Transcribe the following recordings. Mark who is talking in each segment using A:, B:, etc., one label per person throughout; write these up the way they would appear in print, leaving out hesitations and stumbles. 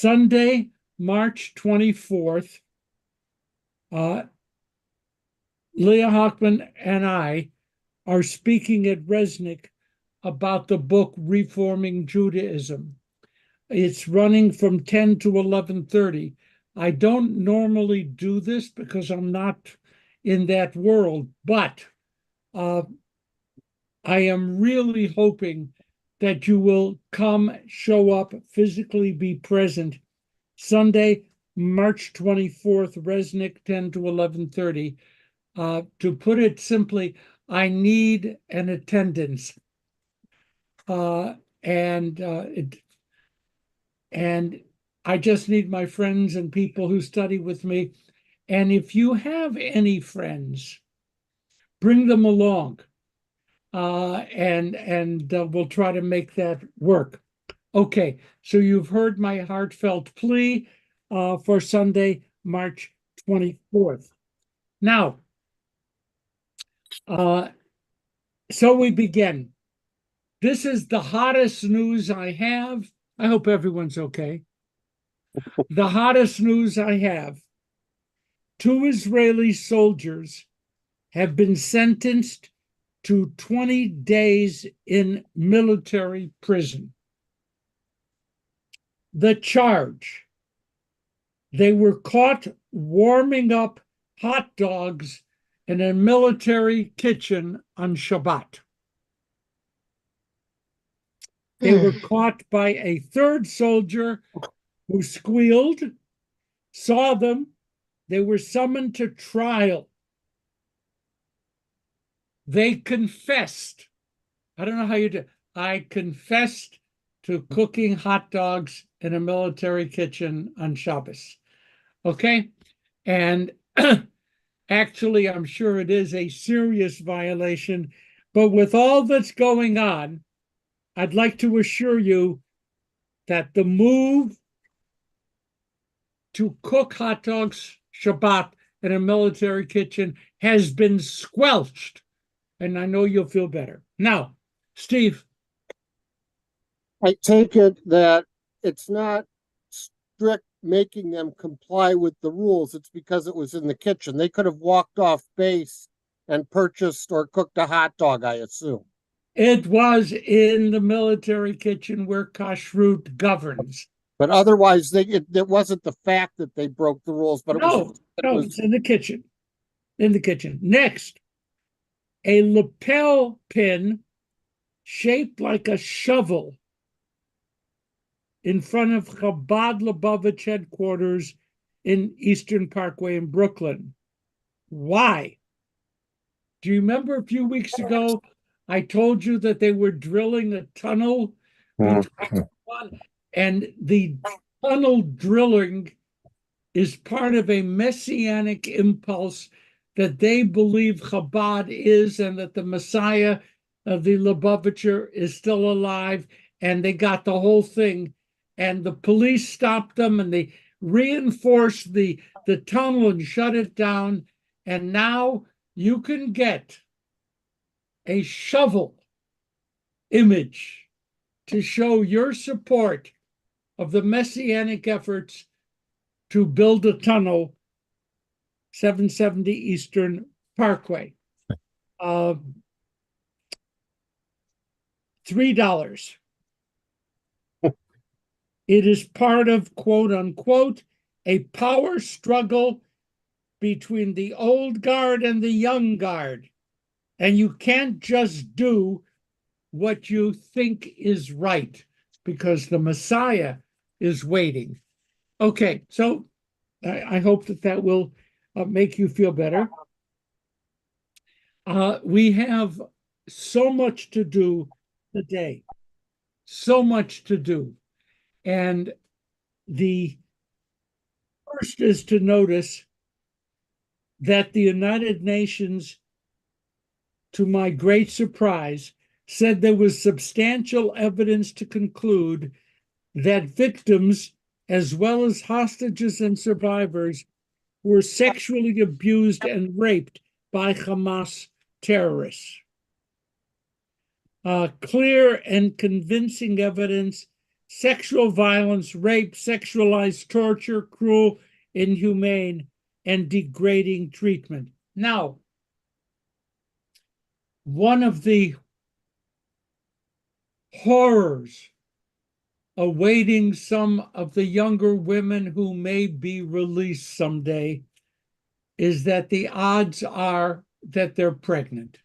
A: Sunday, March 24th, Leah Hochman and I are speaking at Resnick about the book Reforming Judaism. It's running from 10 to 11:30. I don't normally do this because I'm not in that world, but I am really hoping that you will come, show up, physically be present. Sunday, March 24th, Resnick, 10 to 11:30. To put it simply, I need an attendance. And I just need my friends and people who study with me. And if you have any friends, bring them along. And we'll try to make that work. Okay, so you've heard my heartfelt plea for Sunday, March 24th. Now, so we begin. This is the hottest news I have. I hope everyone's okay. The hottest news I have. 2 Israeli soldiers have been sentenced to 20 days in military prison. The charge: they were caught warming up hot dogs in a military kitchen on Shabbat. They were caught by a third soldier who squealed, saw them. They were summoned to trial. They confessed. I don't know how you do. I confessed to cooking hot dogs in a military kitchen on Shabbos. Okay? And actually, I'm sure it is a serious violation. But with all that's going on, I'd like to assure you that the move to cook hot dogs Shabbat in a military kitchen has been squelched. And I know you'll feel better. Now, Steve.
B: I take it that it's not strict making them comply with the rules. It's because it was in the kitchen. They could have walked off base and purchased or cooked a hot dog, I assume.
A: It was in the military kitchen where kashrut governs.
B: But otherwise, it wasn't the fact that they broke the rules, but
A: it's in the kitchen. In the kitchen. Next, a lapel pin shaped like a shovel in front of Chabad Lubavitch headquarters in Eastern Parkway in Brooklyn. Why? Do you remember a few weeks ago I told you that they were drilling a tunnel and the tunnel drilling is part of a messianic impulse that they believe Chabad is, and that the Messiah of the Lubavitcher is still alive, and they got the whole thing. And the police stopped them, and they reinforced the tunnel and shut it down. And now you can get a shovel image to show your support of the messianic efforts to build a tunnel, 770 Eastern Parkway. $3. It is part of, quote unquote, a power struggle between the old guard and the young guard. And you can't just do what you think is right because the Messiah is waiting. Okay, so I hope that will make you feel better. We have so much to do today, so much to do. And the first is to notice that the United Nations, to my great surprise, said there was substantial evidence to conclude that victims, as well as hostages and survivors, were sexually abused and raped by Hamas terrorists. Clear and convincing evidence sexual violence, rape, sexualized torture, cruel, inhumane, and degrading treatment. Now, one of the horrors awaiting some of the younger women who may be released someday is that the odds are that they're pregnant.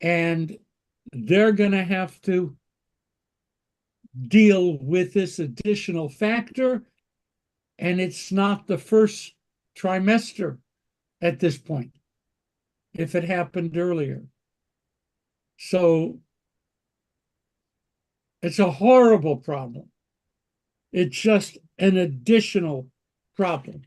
A: And they're going to have to deal with this additional factor. And it's not the first trimester at this point, if it happened earlier. So it's a horrible problem. It's just an additional problem.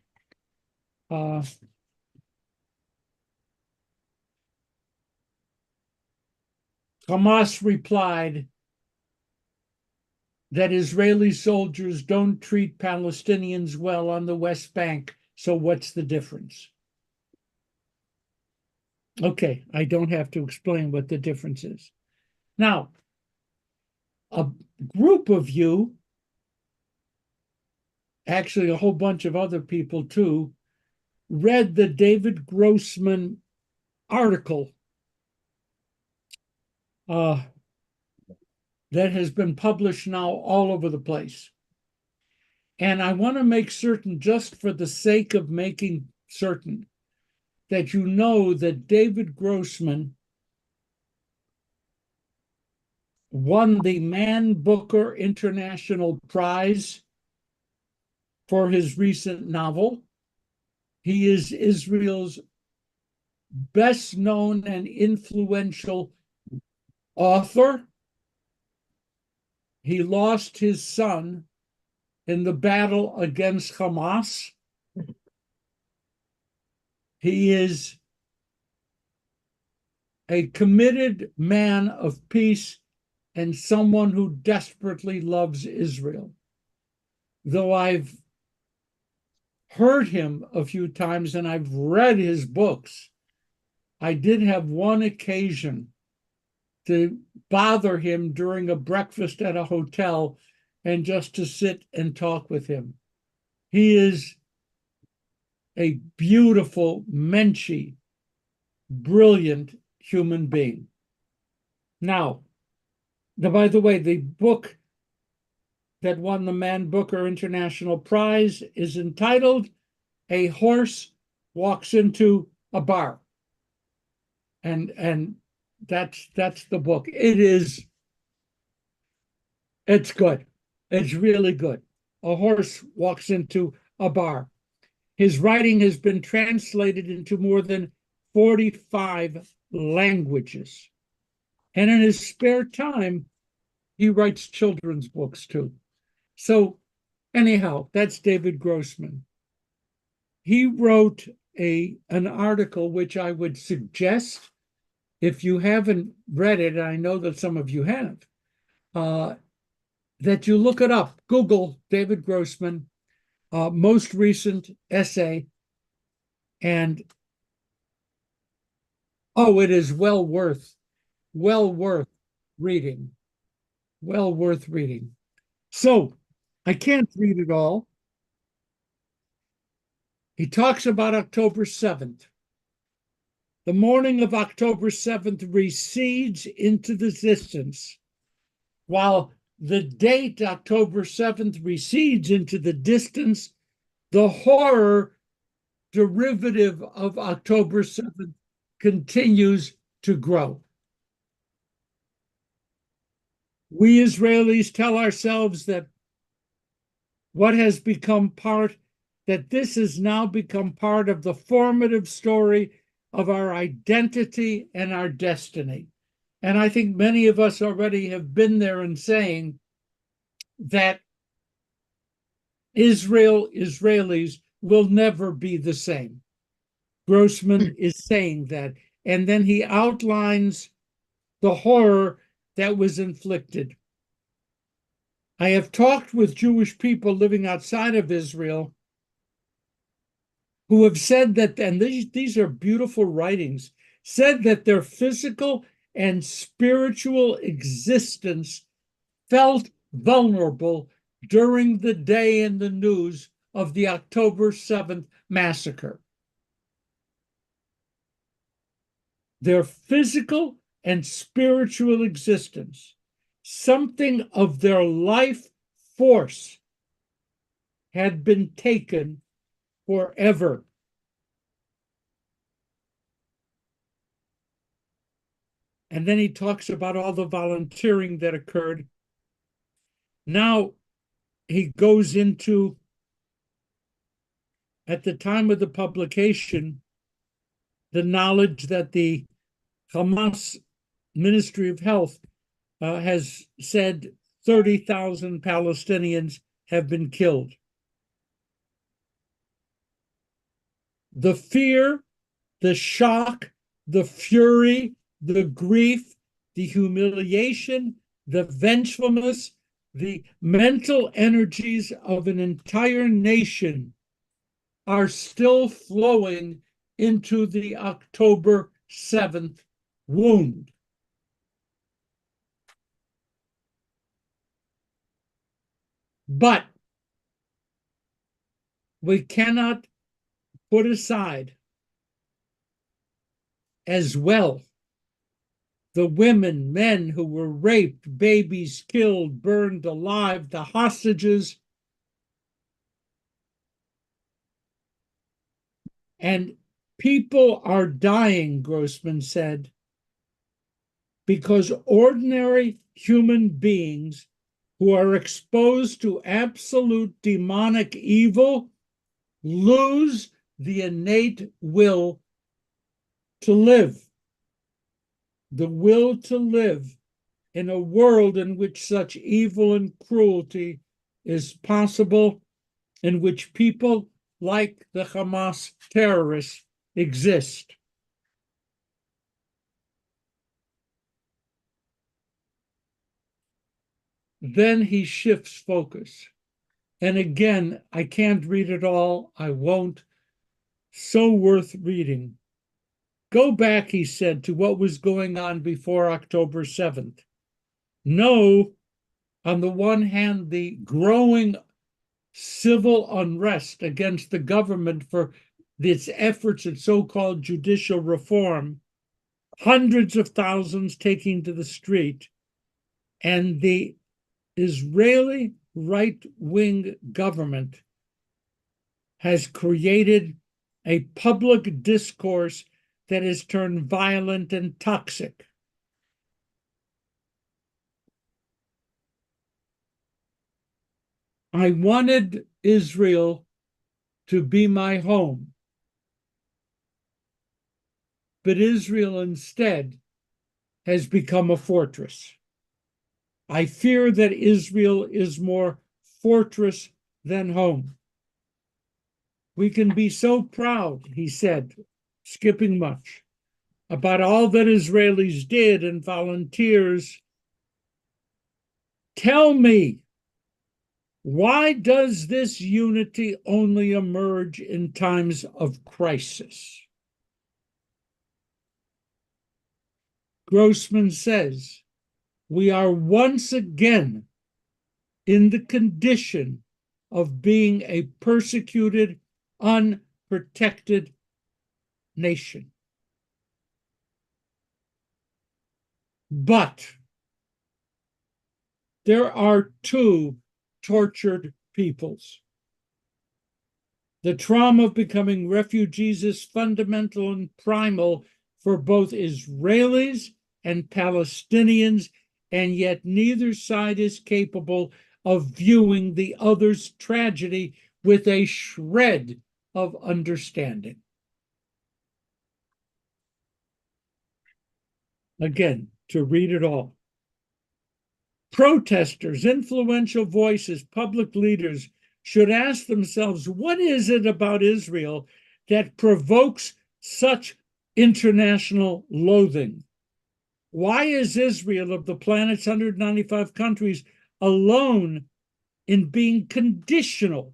A: Hamas replied that Israeli soldiers don't treat Palestinians well on the West Bank. So what's the difference? Okay, I don't have to explain what the difference is. Now, a group of you, actually a whole bunch of other people too, read the David Grossman article that has been published now all over the place. And I want to make certain, just for the sake of making certain, that you know that David Grossman won the Man Booker International Prize for his recent novel. He is Israel's best known and influential author. He lost his son in the battle against Hamas. He is a committed man of peace and someone who desperately loves Israel. Though I've heard him a few times and I've read his books, I did have one occasion to bother him during a breakfast at a hotel and just to sit and talk with him. He is a beautiful, menschy, brilliant human being. Now, by the way, the book that won the Man Booker International Prize is entitled A Horse Walks into a Bar. And that's the book. It's good. It's really good. A horse walks into a bar. His writing has been translated into more than 45 languages. And in his spare time, he writes children's books too. So anyhow, that's David Grossman. He wrote an article which I would suggest, if you haven't read it, and I know that some of you have, that you look it up. Google David Grossman, most recent essay, and it is well worth reading. Well worth reading. So I can't read it all. He talks about October 7th. The morning of October 7th recedes into the distance, while the date October 7th recedes into the distance, the horror derivative of October 7th continues to grow. We Israelis tell ourselves that this has now become part of the formative story of our identity and our destiny. And I think many of us already have been there in saying that Israelis will never be the same. Grossman is saying that. And then he outlines the horror that was inflicted. I have talked with Jewish people living outside of Israel who have said that, and these are beautiful writings, said that their physical and spiritual existence felt vulnerable during the day in the news of the October 7th massacre. Their physical and spiritual existence, something of their life force, had been taken forever. And then he talks about all the volunteering that occurred. Now he goes into, at the time of the publication, the knowledge that the Hamas Ministry of Health has said 30,000 Palestinians have been killed. The fear, the shock, the fury, the grief, the humiliation, the vengefulness, the mental energies of an entire nation are still flowing into the October 7th wound. But we cannot put aside as well the women, men who were raped, babies killed, burned alive, the hostages. And people are dying, Grossman said, because ordinary human beings who are exposed to absolute demonic evil lose the innate will to live. The will to live in a world in which such evil and cruelty is possible, in which people like the Hamas terrorists exist. Then he shifts focus. And again, I can't read it all. I won't. So worth reading. Go back, he said, to what was going on before October 7th. Know, on the one hand, the growing civil unrest against the government for its efforts at so-called judicial reform, hundreds of thousands taking to the street, and the Israeli right-wing government has created a public discourse that has turned violent and toxic. I wanted Israel to be my home, but Israel instead has become a fortress. I fear that Israel is more fortress than home. We can be so proud, he said, skipping much, about all that Israelis did and volunteers. Tell me, why does this unity only emerge in times of crisis? Grossman says, we are once again in the condition of being a persecuted, unprotected nation. But there are two tortured peoples. The trauma of becoming refugees is fundamental and primal for both Israelis and Palestinians, and yet neither side is capable of viewing the other's tragedy with a shred of understanding. Again, to read it all. Protesters, influential voices, public leaders should ask themselves, what is it about Israel that provokes such international loathing? Why is Israel, of the planet's 195 countries, alone in being conditional,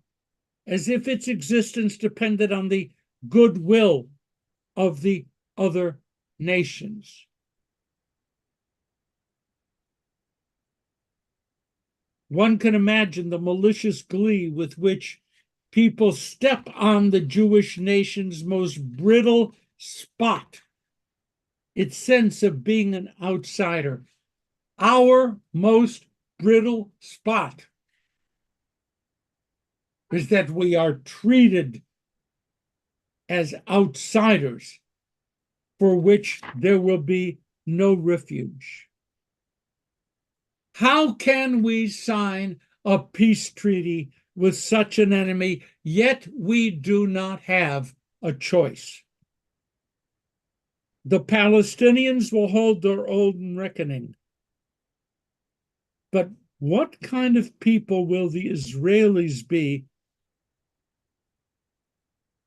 A: as if its existence depended on the goodwill of the other nations? One can imagine the malicious glee with which people step on the Jewish nation's most brittle spot, its sense of being an outsider. Our most brittle spot is that we are treated as outsiders for which there will be no refuge. How can we sign a peace treaty with such an enemy, yet we do not have a choice? The Palestinians will hold their own reckoning. But what kind of people will the Israelis be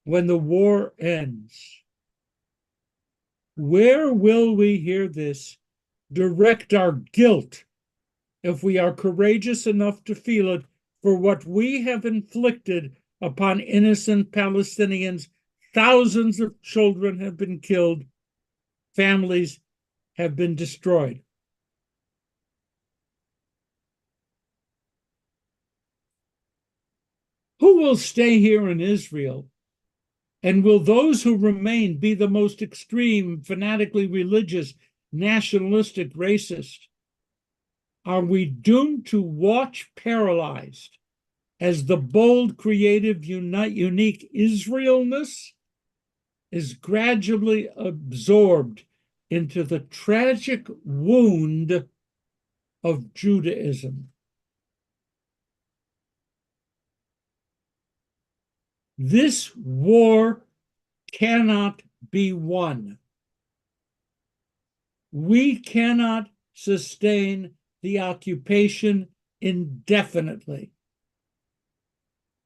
A: when the war ends? Where will we hear this direct our guilt, if we are courageous enough to feel it, for what we have inflicted upon innocent Palestinians? Thousands of children have been killed, families have been destroyed. Who will stay here in Israel? And will those who remain be the most extreme, fanatically religious, nationalistic, racist? Are we doomed to watch paralyzed as the bold, creative, unique Israelness is gradually absorbed into the tragic wound of Judaism? This war cannot be won. We cannot sustain the occupation indefinitely.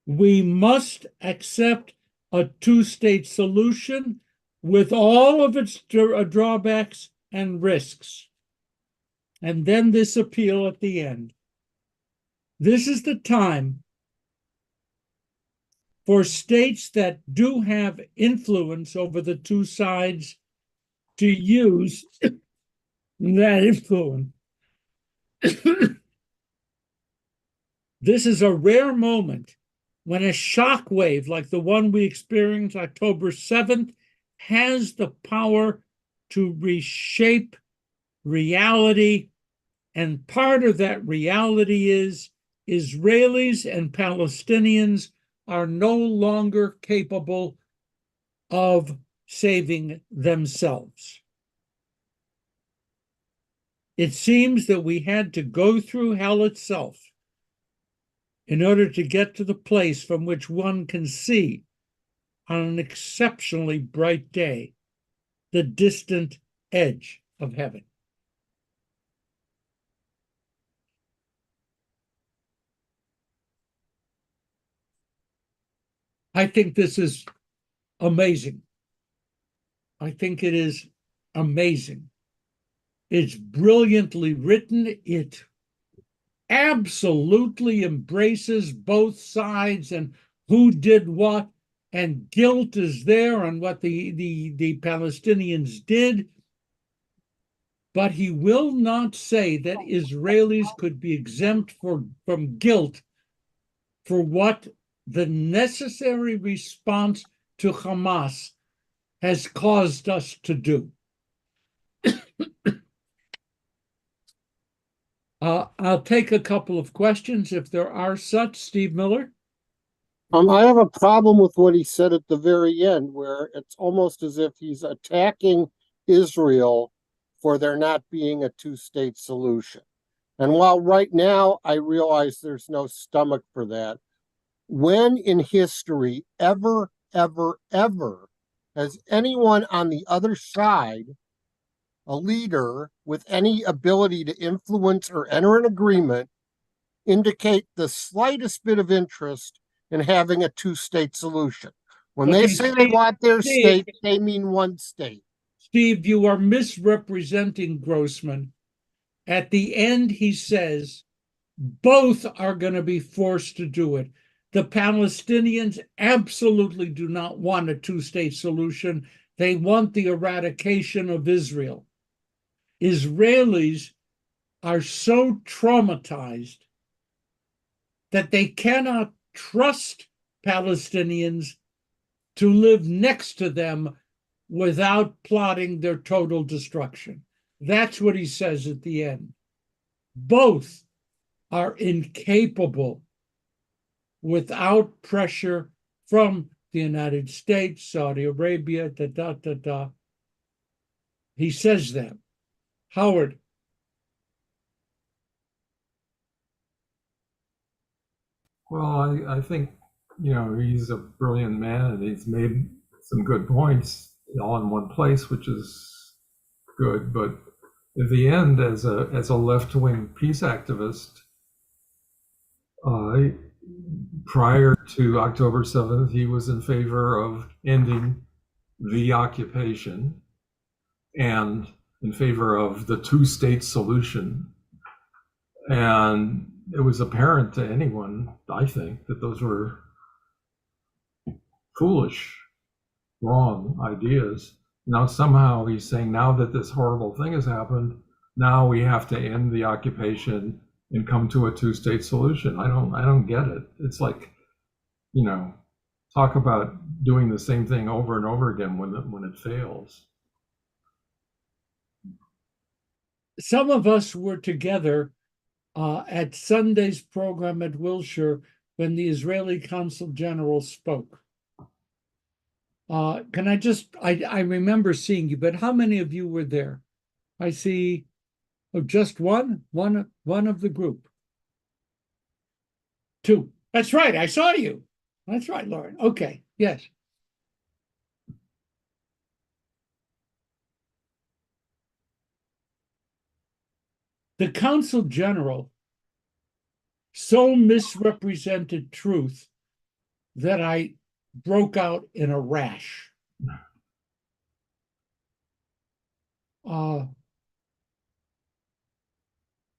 A: We must accept a two-state solution with all of its drawbacks and risks. And then this appeal at the end. This is the time for states that do have influence over the two sides to use that influence. This is a rare moment when a shock wave like the one we experienced October 7th has the power to reshape reality. And part of that reality is Israelis and Palestinians are no longer capable of saving themselves. It seems that we had to go through hell itself in order to get to the place from which one can see on an exceptionally bright day the distant edge of heaven. I think this is amazing. I think it is amazing. It's brilliantly written. It absolutely embraces both sides and who did what, and guilt is there on what the Palestinians did. But he will not say that Israelis could be exempt from guilt for what the necessary response to Hamas has caused us to do. I'll take a couple of questions if there are such. Steve Miller?
B: I have a problem with what he said at the very end, where it's almost as if he's attacking Israel for there not being a two-state solution. And while right now I realize there's no stomach for that, when in history ever has anyone on the other side, a leader with any ability to influence or enter an agreement, indicate the slightest bit of interest in having a two-state solution? When they say they want their state, they mean one state.
A: Steve, you are misrepresenting Grossman. At the end, he says both are going to be forced to do it. The Palestinians absolutely do not want a two-state solution. They want the eradication of Israel. Israelis are so traumatized that they cannot trust Palestinians to live next to them without plotting their total destruction. That's what he says at the end. Both are incapable without pressure from the United States, Saudi Arabia, da da da da. He says that. Howard.
C: Well, I think, he's a brilliant man and he's made some good points all in one place, which is good. But at the end, as a left-wing peace activist, prior to October 7th, he was in favor of ending the occupation and in favor of the two-state solution. And it was apparent to anyone, I think, that those were foolish, wrong ideas. Now somehow he's saying, now that this horrible thing has happened, now we have to end the occupation and come to a two-state solution. I don't get it. It's like, talk about doing the same thing over and over again when it fails.
A: Some of us were together at Sunday's program at Wilshire when the Israeli Consul General spoke. Can I remember seeing you, but how many of you were there? I see just one of the group. Two. That's right. I saw you. That's right, Lauren. Okay. Yes. The Consul General so misrepresented truth that I broke out in a rash.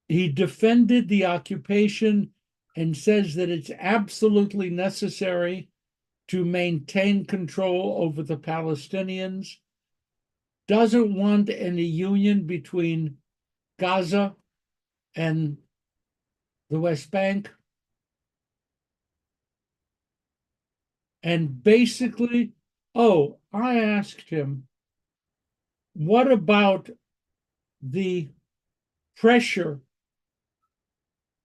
A: He defended the occupation and says that it's absolutely necessary to maintain control over the Palestinians, doesn't want any union between Gaza and the West Bank. And basically, I asked him, what about the pressure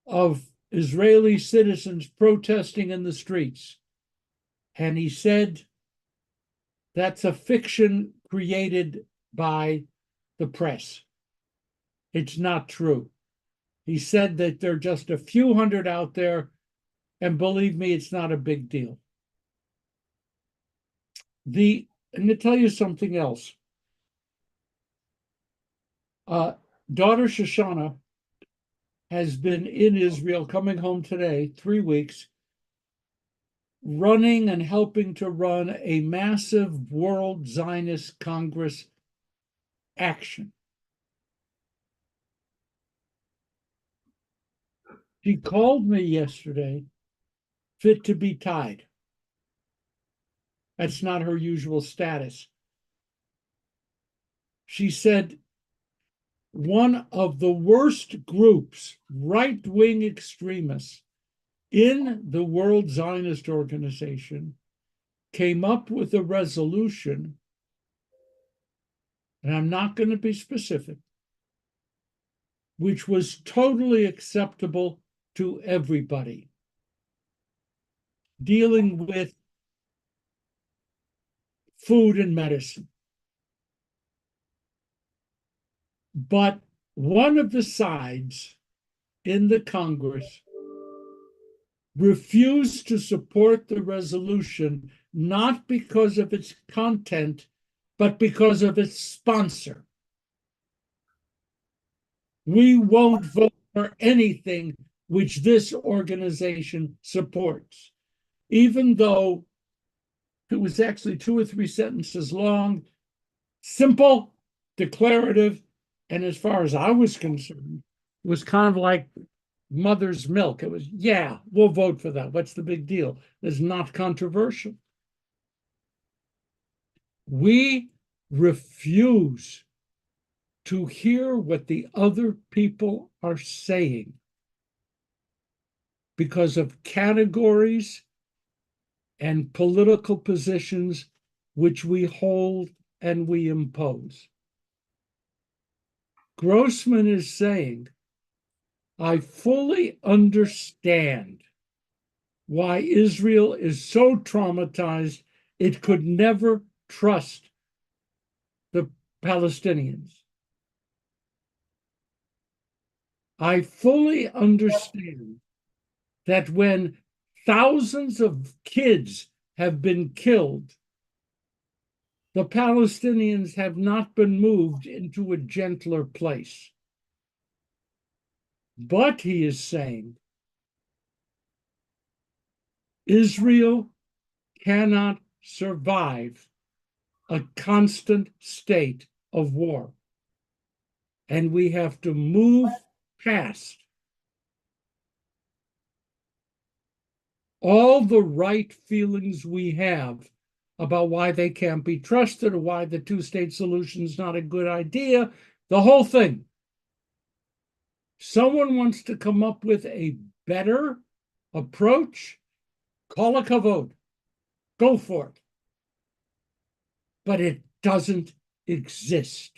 A: of Israeli citizens protesting in the streets? And he said, that's a fiction created by the press. It's not true. He said that there are just a few hundred out there, and believe me, it's not a big deal. I'm going to tell you something else. Daughter Shoshana has been in Israel, coming home today, 3 weeks, running and helping to run a massive World Zionist Congress action. She called me yesterday, fit to be tied. That's not her usual status. She said, one of the worst groups, right-wing extremists in the World Zionist Organization, came up with a resolution, and I'm not going to be specific, which was totally acceptable to everybody, dealing with food and medicine. But one of the sides in the Congress refused to support the resolution, not because of its content, but because of its sponsor. We won't vote for anything which this organization supports, even though it was actually 2 or 3 sentences long, simple, declarative, and as far as I was concerned, it was kind of like mother's milk. It was, yeah, we'll vote for that. What's the big deal? It's not controversial. We refuse to hear what the other people are saying. because of categories and political positions which we hold and we impose. Grossman is saying, I fully understand why Israel is so traumatized it could never trust the Palestinians. I fully understand that when thousands of kids have been killed, the Palestinians have not been moved into a gentler place. But he is saying, Israel cannot survive a constant state of war. And we have to move past all the right feelings we have about why they can't be trusted or why the two-state solution is not a good idea, the whole thing. Someone wants to come up with a better approach, call a kavod, go for it. But it doesn't exist.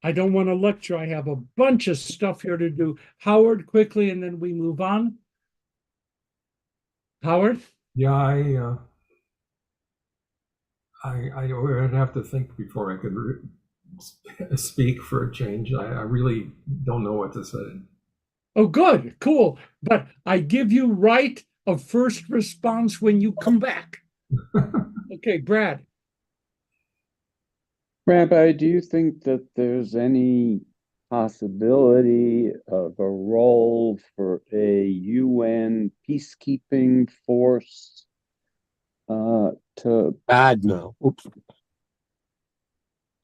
A: I don't want to lecture. I have a bunch of stuff here to do. Howard, quickly, and then we move on. Howard?
C: Yeah, I would have to think before I could speak for a change. I really don't know what to say.
A: Oh, good, cool. But I give you right of first response when you come back. Okay, Brad.
D: Rabbi, do you think that there's any possibility of a role for a UN peacekeeping force to...
B: God, no. Oops.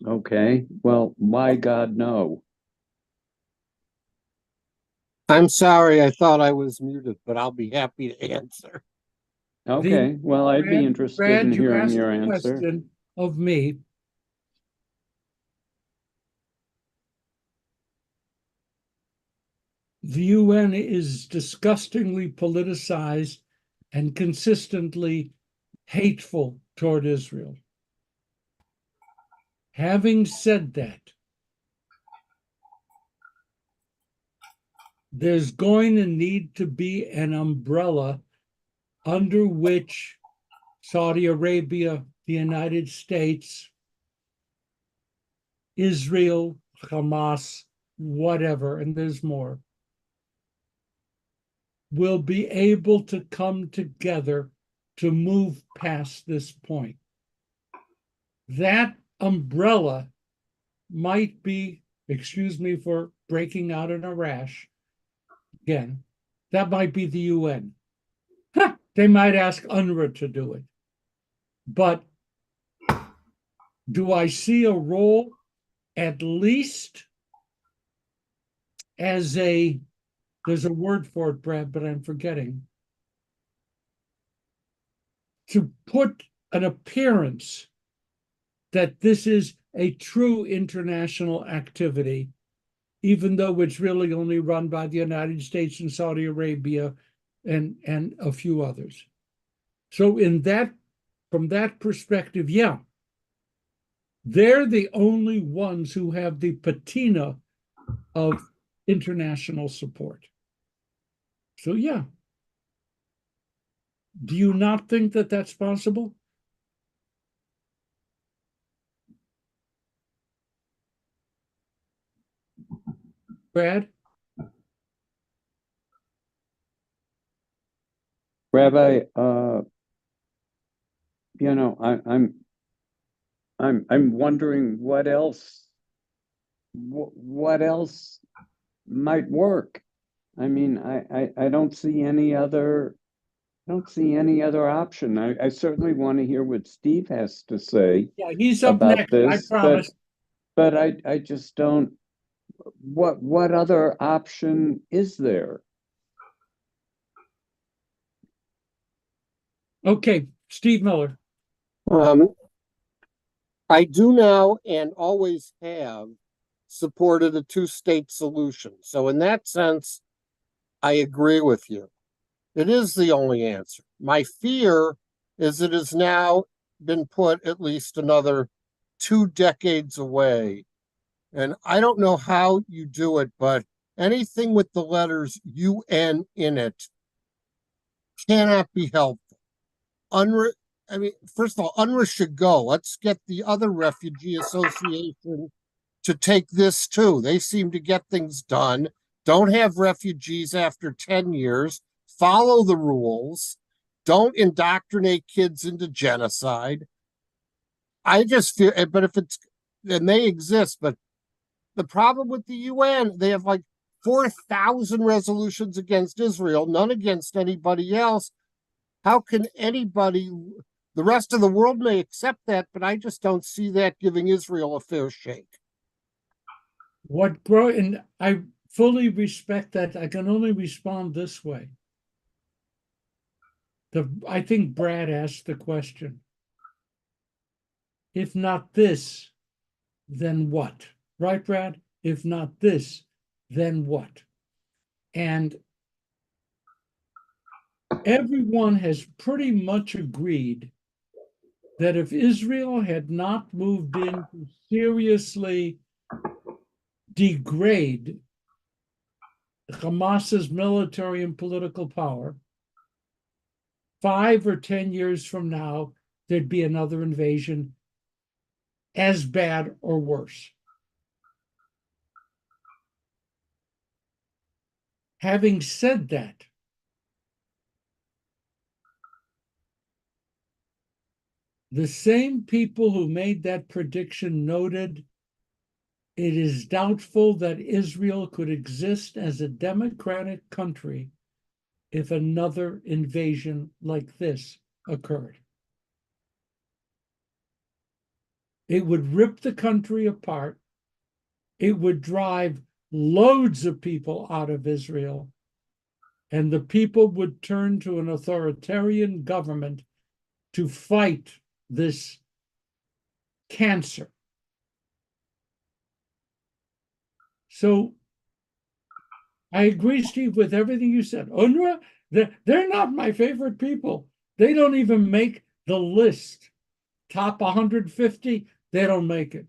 D: Okay, well, why God, no?
B: I'm sorry, I thought I was muted, but I'll be happy to answer.
D: Okay, well, I'd be interested in hearing your answer.
A: Question of me. The UN is disgustingly politicized and consistently hateful toward Israel. Having said that, there's going to need to be an umbrella under which Saudi Arabia, the United States, Israel, Hamas, whatever, and there's more, will be able to come together to move past this point. That umbrella might be, excuse me for breaking out in a rash, again, that might be the UN. They might ask UNRWA to do it. But do I see a role at least as there's a word for it, Brad, but I'm forgetting, to put an appearance that this is a true international activity, even though it's really only run by the United States and Saudi Arabia and a few others. So from that perspective, yeah, they're the only ones who have the patina of international support. So yeah. Do you not think that that's possible? Brad?
D: Rabbi, I'm wondering what else might work. I mean, I don't see any other option. I certainly want to hear what Steve has to say.
A: Yeah, he's up
D: about
A: next,
D: this,
A: I promise.
D: But I just don't. What other option is there?
A: Okay, Steve Miller.
B: I do now and always have supported a two-state solution. So in that sense, I agree with you. It is the only answer. My fear is it has now been put at least another 2 decades away. And I don't know how you do it, but anything with the letters UN in it cannot be helpful. I mean, first of all, UNRWA should go. Let's get the other refugee association to take this too. They seem to get things done. Don't have refugees after 10 years. Follow the rules. Don't indoctrinate kids into genocide. I just feel, but if it's, and they exist, but the problem with the UN, they have like 4,000 resolutions against Israel, none against anybody else. How can anybody, the rest of the world may accept that, but I just don't see that giving Israel a fair shake.
A: And I fully respect that. I can only respond this way. I think Brad asked the question. If not this, then what? Right, Brad? If not this, then what? And everyone has pretty much agreed that if Israel had not moved in to seriously degrade Hamas's military and political power, 5 or 10 years from now, there'd be another invasion as bad or worse. Having said that, the same people who made that prediction noted it is doubtful that Israel could exist as a democratic country if another invasion like this occurred. It would rip the country apart. It would drive loads of people out of Israel, and the people would turn to an authoritarian government to fight this cancer. So I agree, Steve, with everything you said. UNRWA, they're not my favorite people. They don't even make the list. Top 150, they don't make it.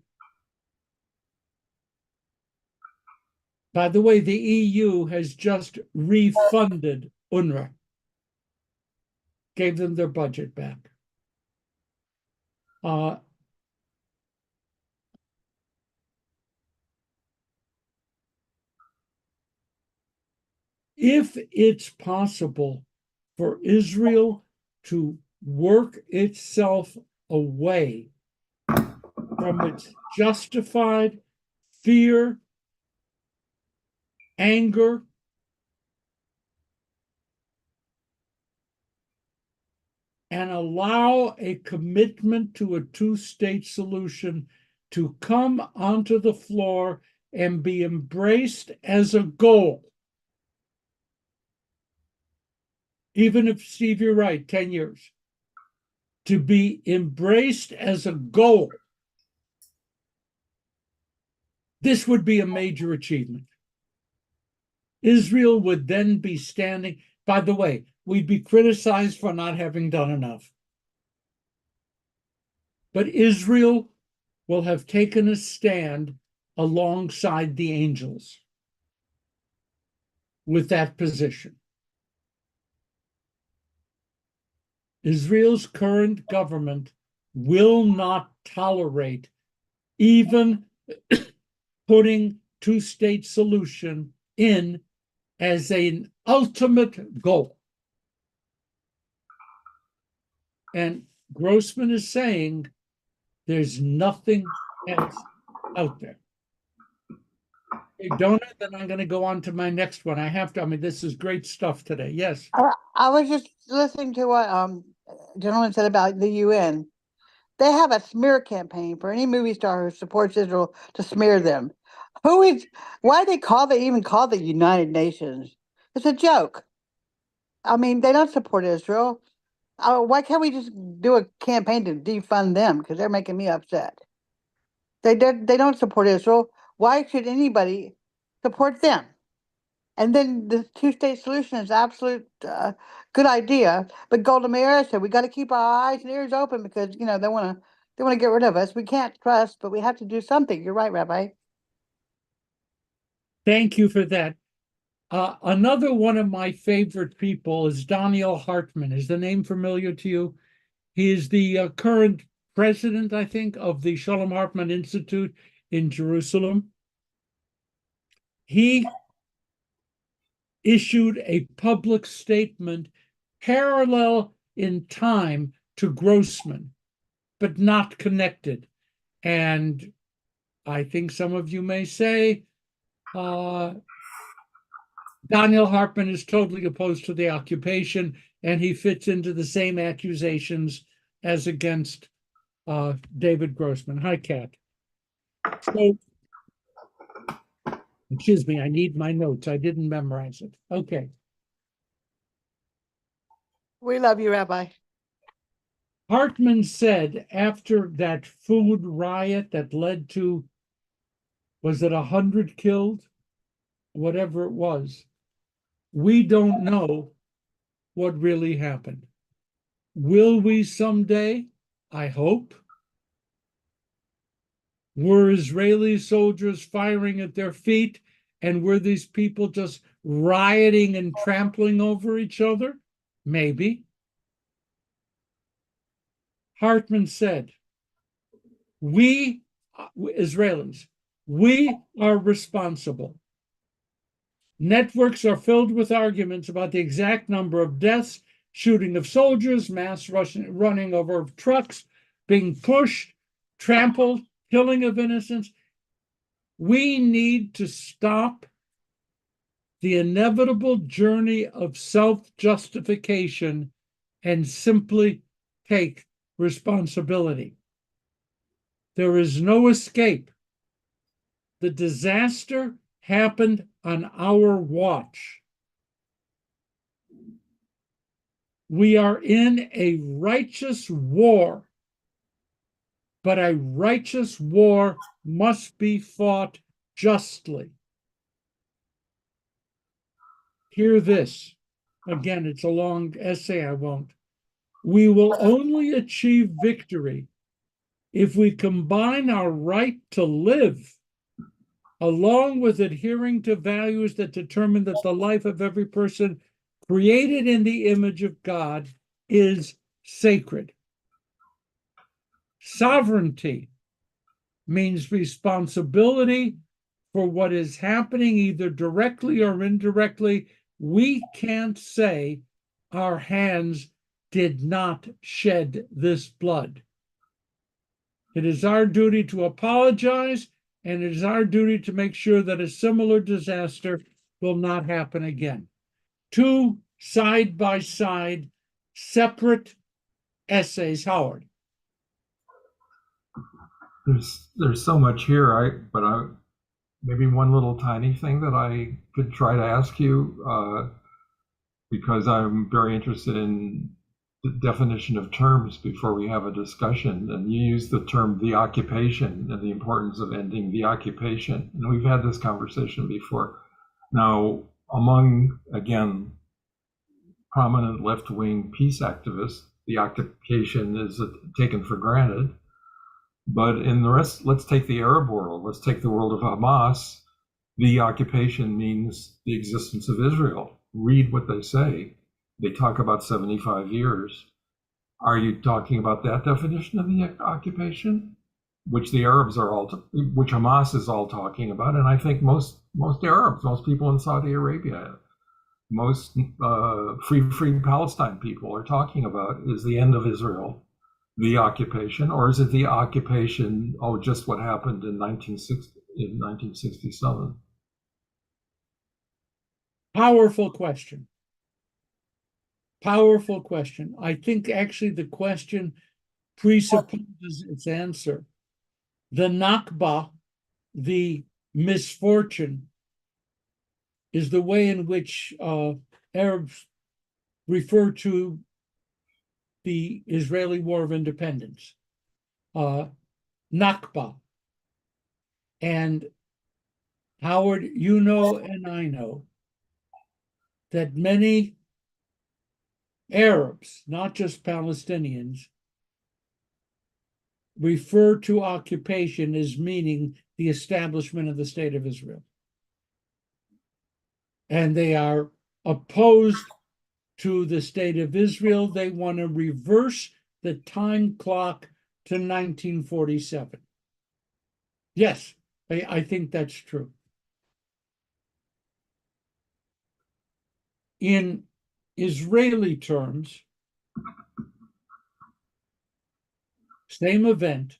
A: By the way, the EU has just refunded UNRWA, gave them their budget back. If it's possible for Israel to work itself away from its justified fear, anger, and allow a commitment to a two-state solution to come onto the floor and be embraced as a goal. Even if, Steve, you're right, 10 years, to be embraced as a goal, this would be a major achievement. Israel would then be standing, by the way, we'd be criticized for not having done enough. But Israel will have taken a stand alongside the angels with that position. Israel's current government will not tolerate even putting two-state solution in as an ultimate goal. And Grossman is saying there's nothing else out there. Hey, Donna, then I'm going to go on to my next one. I have to, I mean, this is great stuff today. Yes.
E: I was just listening to what gentleman said about the UN. They have a smear campaign for any movie star who supports Israel to smear them. Why they even call the United Nations? It's a joke. I mean, they don't support Israel. Why can't we just do a campaign to defund them? Because they're making me upset. They don't support Israel. why should anybody support them? And then the two-state solution is absolute good idea. But Golda Meir said we got to keep our eyes and ears open because they want to get rid of us. We can't trust, but we have to do something. You're right, Rabbi.
A: Thank you for that. Another one of my favorite people is Daniel Hartman. Is the name familiar to you? He is the current president, I think, of the Shalom Hartman Institute in Jerusalem. He issued a public statement parallel in time to Grossman, but not connected. And I think some of you may say, Daniel Hartman is totally opposed to the occupation, and he fits into the same accusations as against David Grossman. Hi, Kat. So, excuse me, I need my notes. I didn't memorize it. Okay.
E: We love you, Rabbi.
A: Hartman said after that food riot that led to, was it 100 killed? Whatever it was, we don't know what really happened. Will we someday? I hope. Were Israeli soldiers firing at their feet, and were these people just rioting and trampling over each other? Maybe. Hartman said, we, Israelis, we are responsible. Networks are filled with arguments about the exact number of deaths, shooting of soldiers, mass running over trucks, being pushed, trampled, killing of innocents. We need to stop the inevitable journey of self-justification and simply take responsibility. There is no escape. The disaster happened on our watch. We are in a righteous war, but a righteous war must be fought justly. Hear this. Again, it's a long essay, I won't. We will only achieve victory if we combine our right to live along with adhering to values that determine that the life of every person created in the image of God is sacred. Sovereignty means responsibility for what is happening, either directly or indirectly. We can't say our hands did not shed this blood. It is our duty to apologize, and it is our duty to make sure that a similar disaster will not happen again. Two side-by-side, separate essays, Howard.
C: There's so much here, but maybe one little tiny thing that I could try to ask you, because I'm very interested in the definition of terms before we have a discussion. And you use the term the occupation and the importance of ending the occupation. And we've had this conversation before. Now, among, again, prominent left-wing peace activists, the occupation is taken for granted. But in the rest, let's take the Arab world, let's take the world of Hamas. The occupation means the existence of Israel. Read what they say. They talk about 75 years. Are you talking about that definition of the occupation, which the Arabs are which Hamas is all talking about? And I think most Arabs, most people in Saudi Arabia, most free Palestine people are talking about is the end of Israel, the occupation, or is it the occupation, just what happened in 1967?
A: Powerful question. Powerful question. I think actually the question presupposes its answer. The Nakba, the misfortune, is the way in which Arabs refer to the Israeli War of Independence. Nakba. And Howard, you know, and I know that many Arabs, not just Palestinians, refer to occupation as meaning the establishment of the state of Israel. And they are opposed to the state of Israel. They want to reverse the time clock to 1947. Yes, I think that's true. In Israeli terms, same event,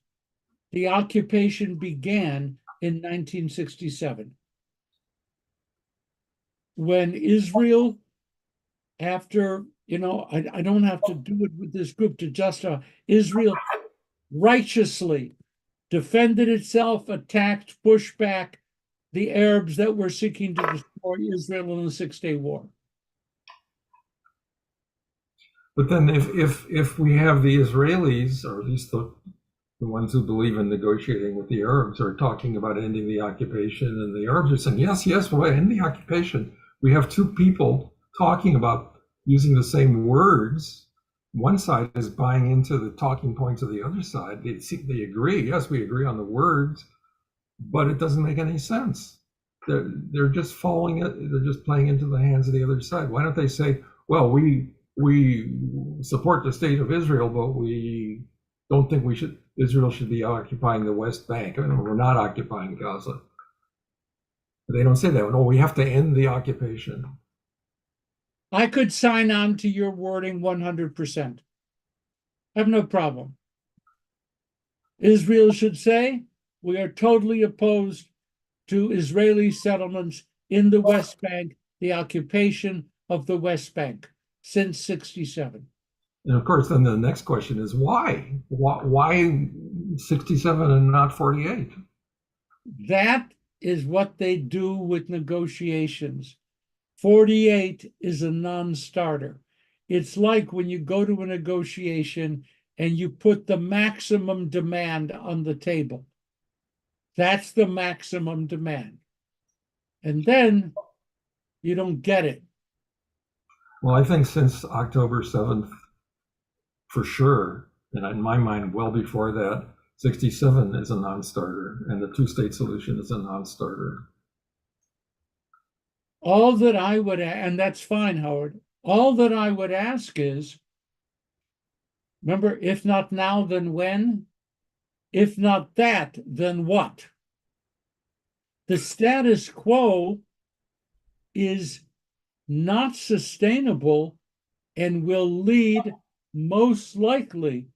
A: the occupation began in 1967 when Israel, after, I don't have to do it with this group to justify, Israel righteously defended itself, attacked, pushed back the Arabs that were seeking to destroy Israel in the Six-Day War.
C: But then if we have the Israelis, or at least the ones who believe in negotiating with the Arabs, are talking about ending the occupation, and the Arabs are saying, yes, we'll end the occupation. We have two people talking about using the same words. One side is buying into the talking points of the other side. They agree. Yes, we agree on the words, but it doesn't make any sense. They're just following it. They're just playing into the hands of the other side. Why don't they say, well, we support the state of Israel, but we don't think Israel should be occupying the West Bank. We're not occupying Gaza. But they don't say that. No, we have to end the occupation.
A: I could sign on to your wording 100%. I have no problem. Israel should say, we are totally opposed to Israeli settlements in the West Bank, the occupation of the West Bank since 67.
C: And of course, then the next question is why? Why 67 and not 48?
A: That is what they do with negotiations. 48 is a non-starter. It's like when you go to a negotiation and you put the maximum demand on the table. That's the maximum demand. And then you don't get it.
C: Well, I think since October 7th, for sure, and in my mind, well before that, 67 is a non-starter, and the two-state solution is a non-starter.
A: All that I would, and that's fine, Howard, all that I would ask is, remember, if not now, then when? If not that, then what? The status quo is not sustainable and will lead most likely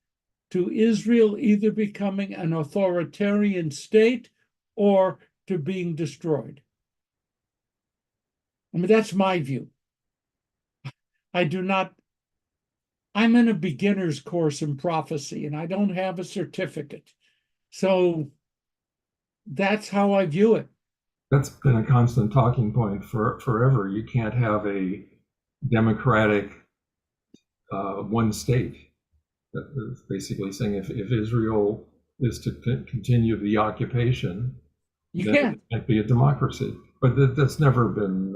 A: to Israel either becoming an authoritarian state or to being destroyed. I mean, that's my view. I'm in a beginner's course in prophecy and I don't have a certificate. So that's how I view it.
C: That's been a constant talking point forever. You can't have a democratic one state. That is basically saying if Israel is to continue the occupation, then it can't be a democracy. But that's never been.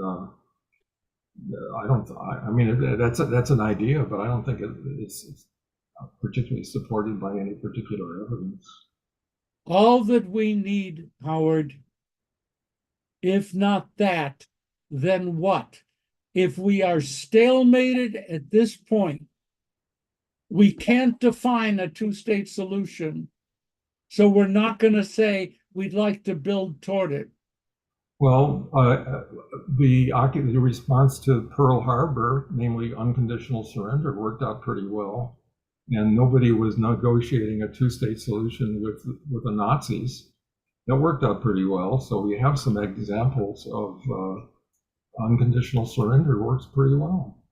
C: I mean, that's an idea, but I don't think it's particularly supported by any particular evidence.
A: All that we need, Howard, if not that, then what? If we are stalemated at this point, we can't define a two-state solution. So we're not going to say we'd like to build toward it.
C: Well, the response to Pearl Harbor, namely unconditional surrender, worked out pretty well. And nobody was negotiating a two-state solution with the Nazis. That worked out pretty well. So we have some examples of unconditional surrender works pretty well.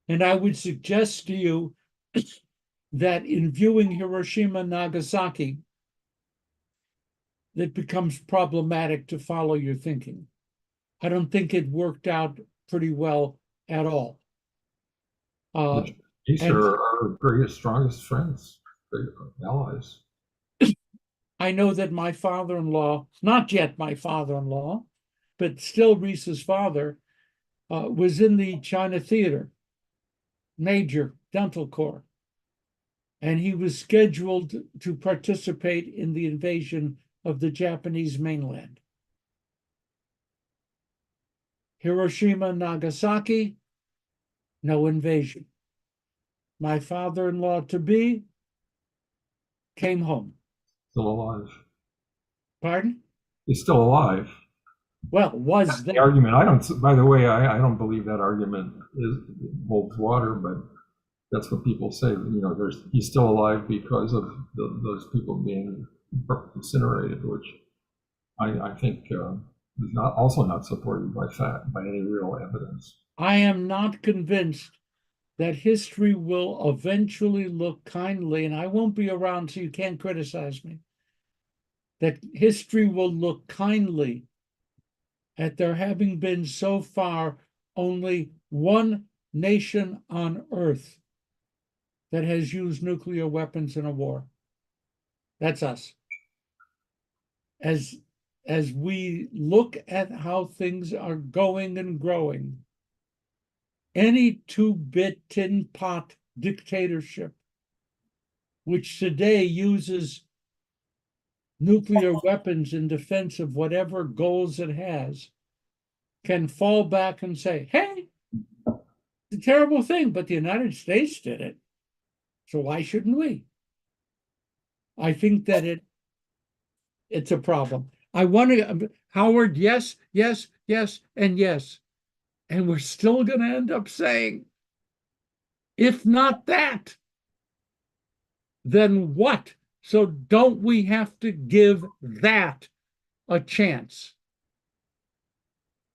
A: And I would suggest to you that in viewing Hiroshima and Nagasaki, it becomes problematic to follow your thinking. I don't think it worked out pretty well at all.
C: These are our greatest, strongest friends, allies.
A: I know that my father-in-law, not yet my father-in-law, but still Reese's father, was in the China Theater, Major Dental Corps, and he was scheduled to participate in the invasion of the Japanese mainland. Hiroshima, Nagasaki, no invasion. My father-in-law to be came home.
C: Still alive.
A: Pardon?
C: He's still alive.
A: Well, was
C: The
A: there.
C: argument, I don't, by the way, I don't believe that argument holds water, but that's what people say. You know, he's still alive because of those people being incinerated, which I think is also not supported by any real evidence.
A: I am not convinced that history will eventually look kindly, and I won't be around, so you can't criticize me, that history will look kindly at there having been so far only one nation on earth that has used nuclear weapons in a war. That's us. As we look at how things are going and growing, any two-bit tin pot dictatorship, which today uses nuclear weapons in defense of whatever goals it has, can fall back and say, hey, it's a terrible thing, but the United States did it. So why shouldn't we? I think that it's a problem. I want to, Howard, yes, yes, yes, and yes. And we're still going to end up saying, if not that, then what? So don't we have to give that a chance?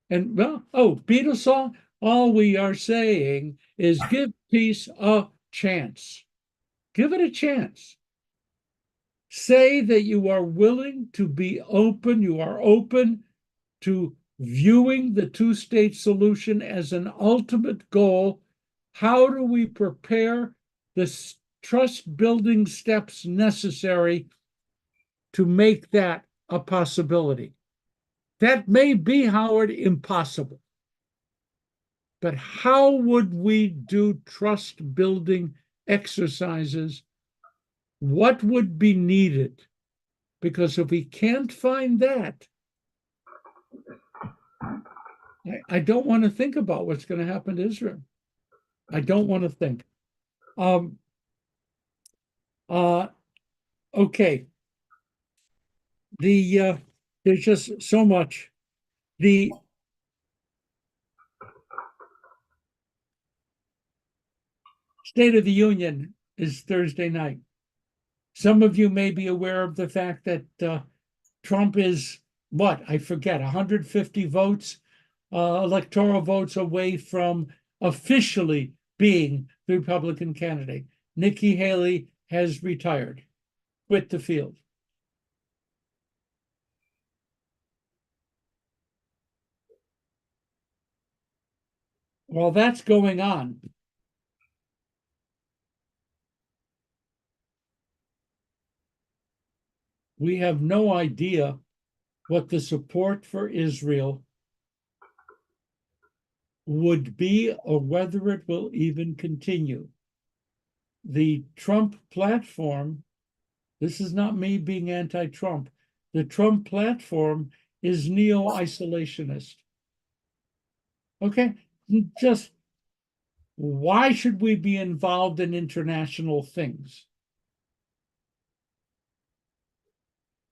A: And well, Beatles song, all we are saying is give peace a chance. Give it a chance. Say that you are willing to be open, you are open to viewing the two-state solution as an ultimate goal. How do we prepare the trust-building steps necessary to make that a possibility? That may be, Howard, impossible. But how would we do trust-building exercises? What would be needed? Because if we can't find that, I don't want to think about what's going to happen to Israel. I don't want to think. Okay. There's just so much. The State of the Union is Thursday night. Some of you may be aware of the fact that Trump is, I forget, 150 votes, electoral votes away from officially being the Republican candidate. Nikki Haley has retired, quit the field. While that's going on, we have no idea what the support for Israel would be or whether it will even continue. The Trump platform, this is not me being anti-Trump, the Trump platform is neo-isolationist. Okay, just why should we be involved in international things?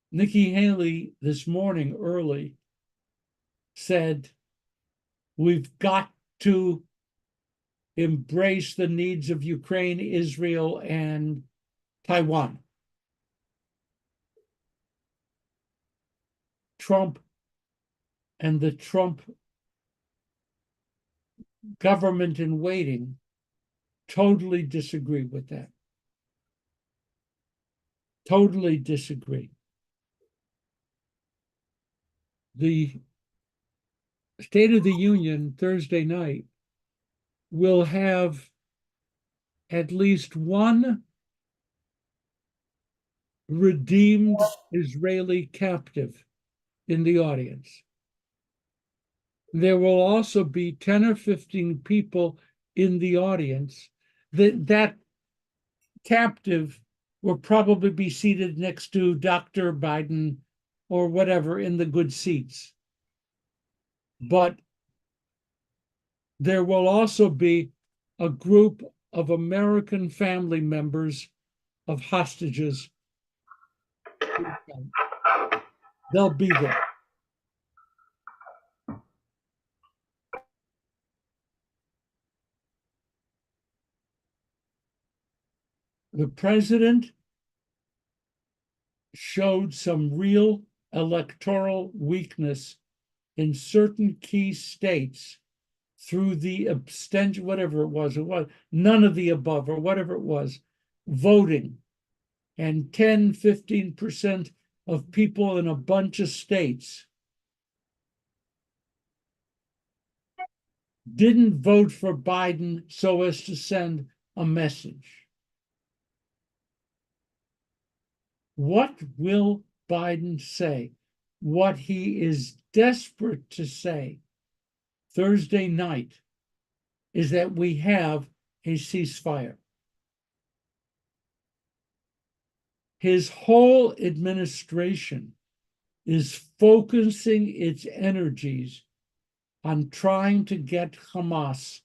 A: Nikki Haley this morning early said, we've got to embrace the needs of Ukraine, Israel, and Taiwan. Trump and the Trump government in waiting totally disagree with that. Totally disagree. The State of the Union Thursday night will have at least one redeemed Israeli captive in the audience. There will also be 10 or 15 people in the audience. That captive will probably be seated next to Dr. Biden or whatever in the good seats. But there will also be a group of American family members of hostages. They'll be there. The president showed some real electoral weakness in certain key states through the abstention, whatever it was none of the above or whatever it was, voting. And 10, 15% of people in a bunch of states didn't vote for Biden so as to send a message. What will Biden say? What he is desperate to say Thursday night is that we have a ceasefire. His whole administration is focusing its energies on trying to get Hamas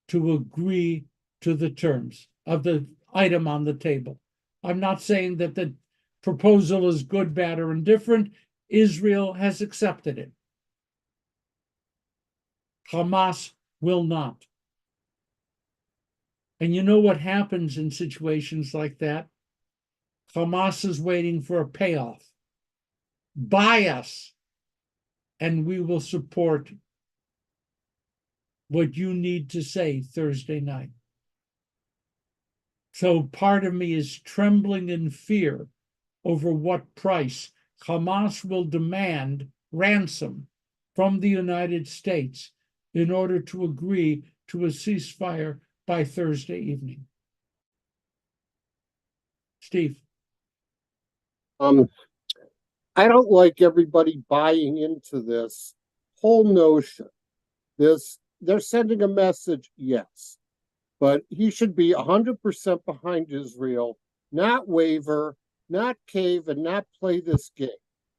A: to agree to the terms of the item on the table. I'm not saying that the proposal is good, bad, or indifferent. Israel has accepted it. Hamas will not. And you know what happens in situations like that? Hamas is waiting for a payoff. Buy us, and we will support what you need to say Thursday night. So part of me is trembling in fear over what price Hamas will demand ransom from the United States in order to agree to a ceasefire by Thursday evening. Steve.
B: I don't like everybody buying into this whole notion. They're sending a message, yes, but he should be 100% behind Israel, not waver, not cave, and not play this game.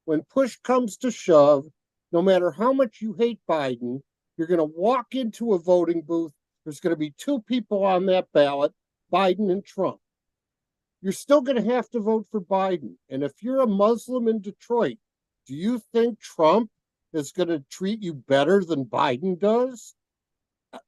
B: When push comes to shove, no matter how much you hate Biden, you're going to walk into a voting booth. There's going to be two people on that ballot, Biden and Trump. You're still going to have to vote for Biden. And if you're a Muslim in Detroit, do you think Trump is going to treat you better than Biden does?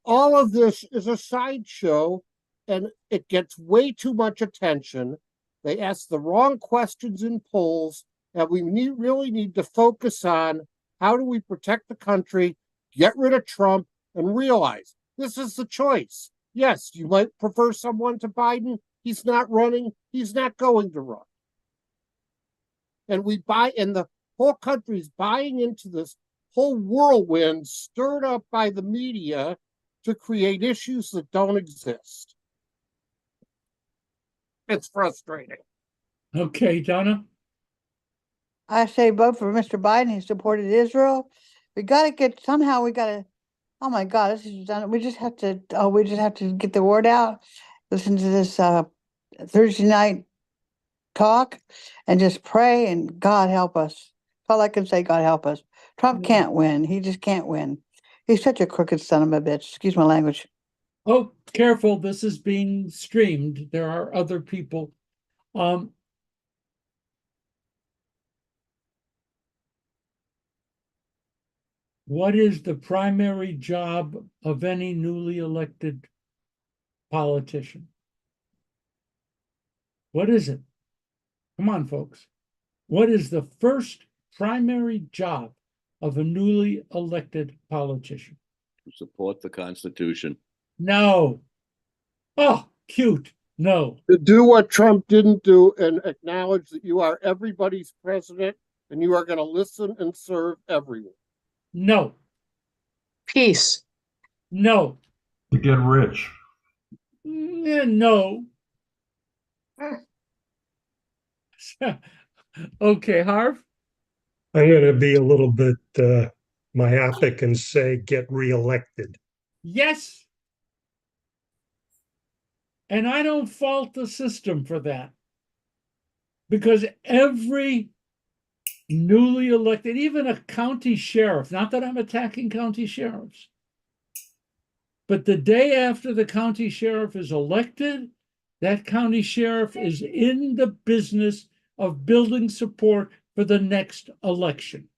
B: All of this is a sideshow, and it gets way too much attention. They ask the wrong questions in polls, and we really need to focus on how do we protect the country, get rid of Trump, and realize this is the choice. Yes, you might prefer someone to Biden. He's not running. He's not going to run. And the whole country's buying into this whole whirlwind stirred up by the media to create issues that don't exist. It's frustrating.
A: Okay, Donna.
E: I say vote for Mr. Biden. He supported Israel. We got to oh my God, this is done. We just have to get the word out. Listen to this Thursday night talk and just pray and God help us. All I can say, God help us. Trump can't win. He just can't win. He's such a crooked son of a bitch. Excuse my language.
A: Oh, careful. This is being streamed. There are other people. What is the primary job of any newly elected politician? What is it? Come on, folks. What is the first primary job of a newly elected politician?
F: Support the Constitution.
A: No. Oh, cute. No.
B: To do what Trump didn't do and acknowledge that you are everybody's president and you are going to listen and serve everyone.
A: No.
G: Peace.
A: No.
C: To get rich.
A: No. Okay, Harv?
H: I'm going to be a little bit myopic and say get reelected.
A: Yes. And I don't fault the system for that. Because every newly elected, even a county sheriff, not that I'm attacking county sheriffs, but the day after the county sheriff is elected, that county sheriff is in the business of building support for the next election.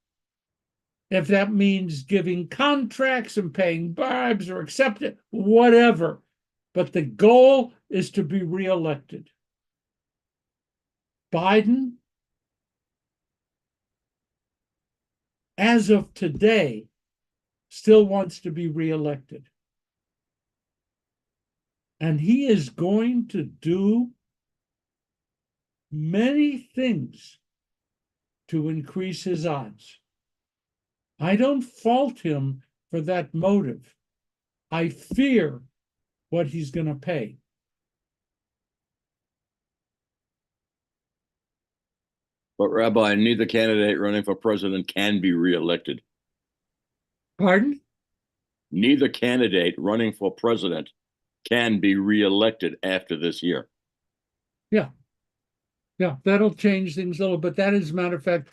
A: If that means giving contracts and paying bribes or accepting whatever, but the goal is to be reelected. Biden, as of today, still wants to be reelected. And he is going to do many things to increase his odds. I don't fault him for that motive. I fear what he's going to pay.
F: But Rabbi, neither candidate running for president can be reelected.
A: Pardon?
F: Neither candidate running for president can be reelected after this year.
A: Yeah. Yeah, that'll change things a little, but that, as a matter of fact,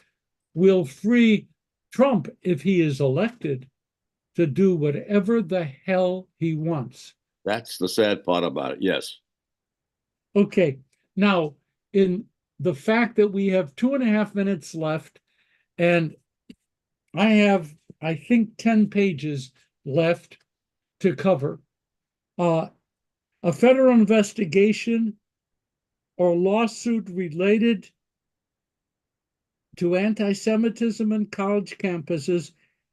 A: will free Trump, if he is elected, to do whatever the hell he wants.
F: That's the sad part about it, yes.
A: Okay, now, in the fact that we have 2.5 minutes left, and I have, I think, 10 pages left to cover. A federal investigation or lawsuit related to anti-Semitism in college campuses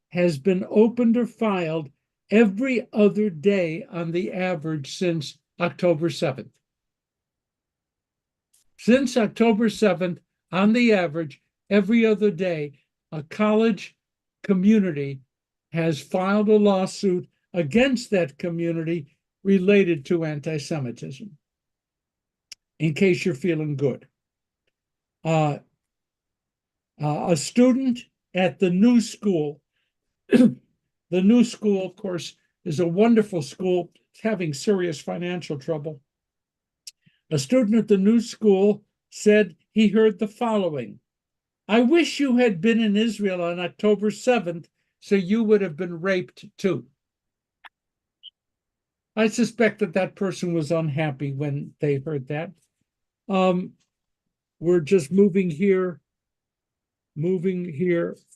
A: has been opened or filed every other day on the average since October 7th. Since October 7th, on the average, every other day, a college community has filed a lawsuit against that community related to anti-Semitism. In case you're feeling good. A student at the new school, the new school, of course, is a wonderful school. It's having serious financial trouble. A student at the new school said he heard the following: I wish you had been in Israel on October 7th, so you would have been raped too. I suspect that that person was unhappy when they heard that. We're just moving here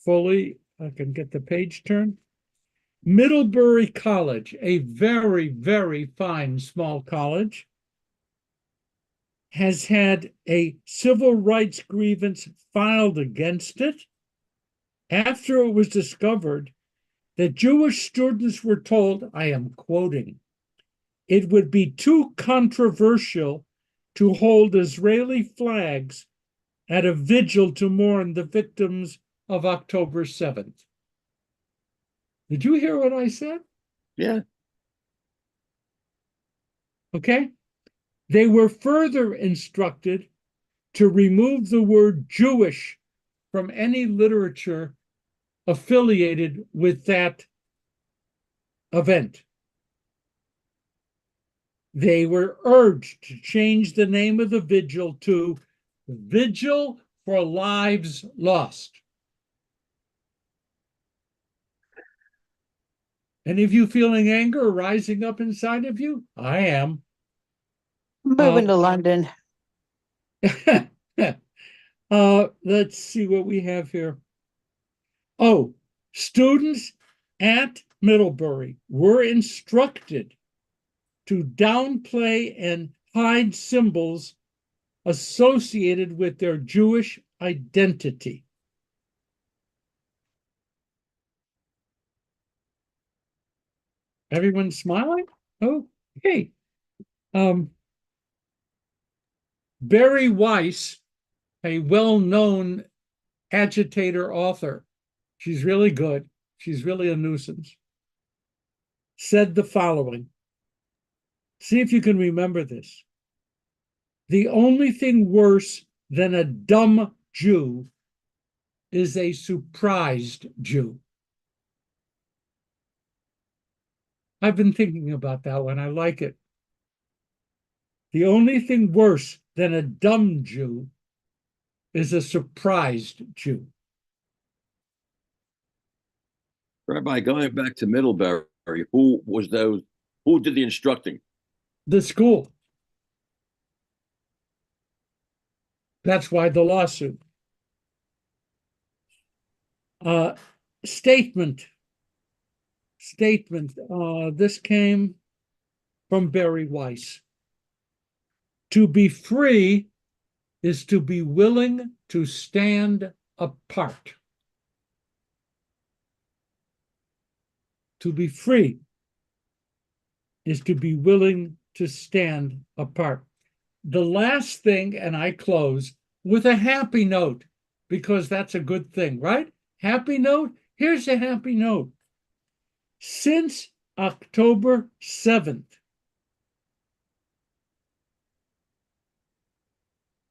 A: fully. I can get the page turned. Middlebury College, a very, very fine small college, has had a civil rights grievance filed against it after it was discovered that Jewish students were told, I am quoting, it would be too controversial to hold Israeli flags at a vigil to mourn the victims of October 7th. Did you hear what I said?
F: Yeah.
A: Okay. They were further instructed to remove the word Jewish from any literature affiliated with that event. They were urged to change the name of the vigil to Vigil for Lives Lost. Any of you feeling anger rising up inside of you? I am.
E: Moving to London.
A: Let's see what we have here. Oh, students at Middlebury were instructed to downplay and hide symbols associated with their Jewish identity. Everyone smiling? Okay. Barry Weiss, a well-known agitator author, she's really good, she's really a nuisance, said the following. See if you can remember this. The only thing worse then a dumb Jew is a surprised Jew. I've been thinking about that one. I like it. The only thing worse than a dumb Jew is a surprised Jew.
F: Rabbi, going back to Middlebury, who did the instructing?
A: The school. That's why the lawsuit. Statement. This came from Barry Weiss. To be free is to be willing to stand apart. To be free is to be willing to stand apart. The last thing, and I close with a happy note, because that's a good thing, right? Happy note? Here's a happy note. Since October 7th,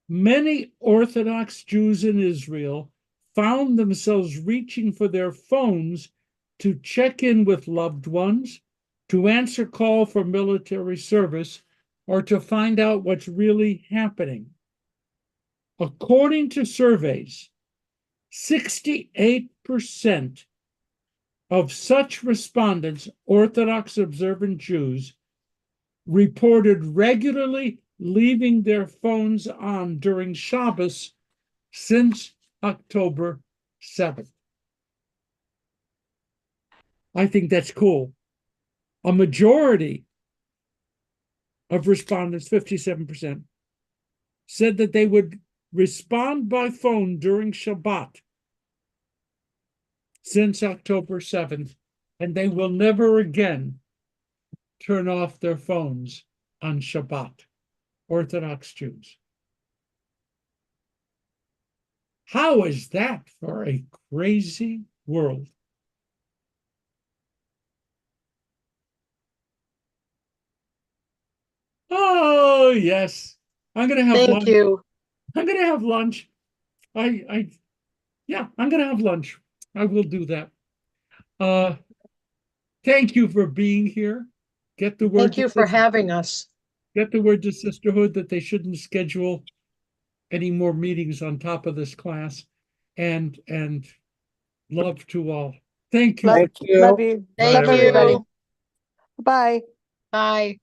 A: many Orthodox Jews in Israel found themselves reaching for their phones to check in with loved ones, to answer call for military service, or to find out what's really happening. According to surveys, 68% of such respondents, Orthodox observant Jews, reported regularly leaving their phones on during Shabbos since October 7th. I think that's cool. A majority of respondents, 57%, said that they would respond by phone during Shabbat since October 7th, and they will never again turn off their phones on Shabbat. Orthodox Jews. How is that for a crazy world? Oh, yes. I'm going to have
G: Thank
A: lunch.
G: you.
A: I'm going to have lunch. Yeah, I'm going to have lunch. I will do that. Thank you for being here. Get the word
G: Thank you for having us.
A: Get the word to Sisterhood that they shouldn't schedule any more meetings on top of this class, and love to all. Thank you.
E: Love,
B: Thank you.
E: love you.
G: Thank
E: Love everybody.
G: you.
E: Bye.
G: Bye.